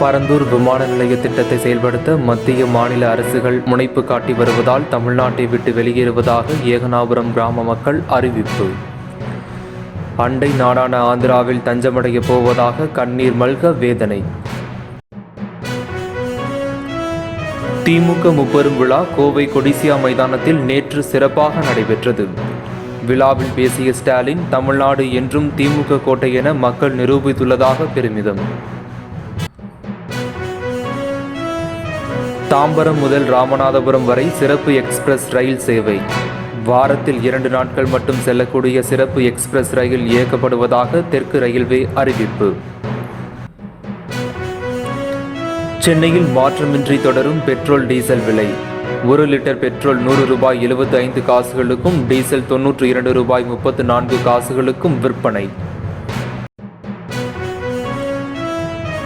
பரந்தூர் விமான நிலைய திட்டத்தை செயல்படுத்த மத்திய மாநில அரசுகள் முனைப்பு காட்டி வருவதால் தமிழ்நாட்டை விட்டு வெளியேறுவதாக ஏகனாபுரம் கிராம மக்கள் அறிவிப்பு. அண்டை நாடான ஆந்திராவில் தஞ்சமடைய போவதாக கண்ணீர் மல்க வேதனை. திமுக முப்பெரும் விழா கோவை கொடிசியா மைதானத்தில் நேற்று சிறப்பாக நடைபெற்றது. விழாவில் பேசிய ஸ்டாலின், தமிழ்நாடு என்றும் திமுக கோட்டை என மக்கள் நிரூபித்துள்ளதாக பெருமிதம். தாம்பரம் முதல் ராமநாதபுரம் வரை சிறப்பு எக்ஸ்பிரஸ் ரயில் சேவை. வாரத்தில் 2 நாட்கள் மட்டும் செல்லக்கூடிய சிறப்பு எக்ஸ்பிரஸ் ரயில் இயக்கப்படுவதாக தெற்கு ரயில்வே அறிவிப்பு. சென்னையில் மாற்றமின்றி தொடரும் பெட்ரோல் டீசல் விலை. 1 லிட்டர் பெட்ரோல் 100 ரூபாய் 75 காசுகளுக்கும், டீசல் 92 ரூபாய் 34 காசுகளுக்கும் விற்பனை.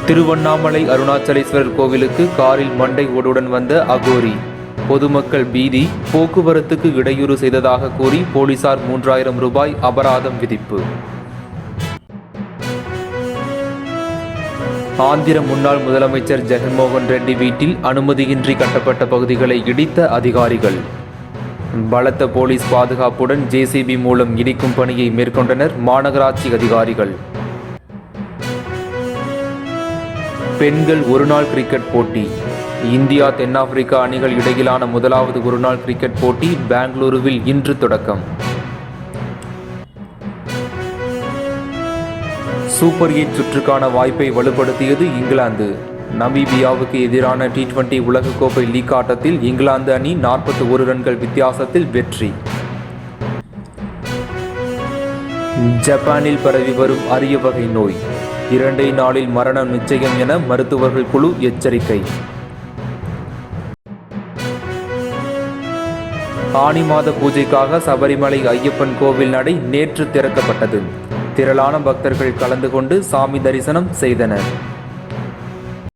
திருவண்ணாமலை அருணாச்சலேஸ்வரர் கோவிலுக்கு காரில் மண்டை ஓடுடன் வந்த அகோரி. பொதுமக்கள் பீதி. போக்குவரத்துக்கு இடையூறு செய்ததாக கூறி போலீசார் 3000 ரூபாய் அபராதம் விதிப்பு. ஆந்திர முன்னாள் முதலமைச்சர் ஜெகன்மோகன் ரெட்டி வீட்டில் அனுமதியின்றி கட்டப்பட்ட பகுதிகளை இடித்த அதிகாரிகள். பலத்த போலீஸ் பாதுகாப்புடன் ஜேசிபி மூலம் இடிக்கும் பணியை மேற்கொண்டனர் மாநகராட்சி அதிகாரிகள். பெண்கள் ஒருநாள் கிரிக்கெட் போட்டி. இந்தியா தென்னாப்பிரிக்கா அணிகள் இடையிலான முதலாவது ஒருநாள் கிரிக்கெட் போட்டி பெங்களூருவில் இன்று தொடக்கம். சூப்பர் 8 சுற்றுக்கான வாய்ப்பை வலுப்படுத்தியது இங்கிலாந்து. நமீபியாவுக்கு எதிரான T20 உலகக்கோப்பை லீக் ஆட்டத்தில் இங்கிலாந்து அணி 41 ரன்கள் வித்தியாசத்தில் வெற்றி. ஜப்பானில் பரவி வரும் அரிய வகை நோய். 2 நாளில் மரணம் நிச்சயம் என மருத்துவர்கள் குழு எச்சரிக்கை. ஆனி மாத பூஜைக்காக சபரிமலை ஐயப்பன் கோவில் நடை நேற்று திறக்கப்பட்டது. திரளான பக்தர்கள் கலந்து கொண்டு சாமி தரிசனம் செய்தனர்.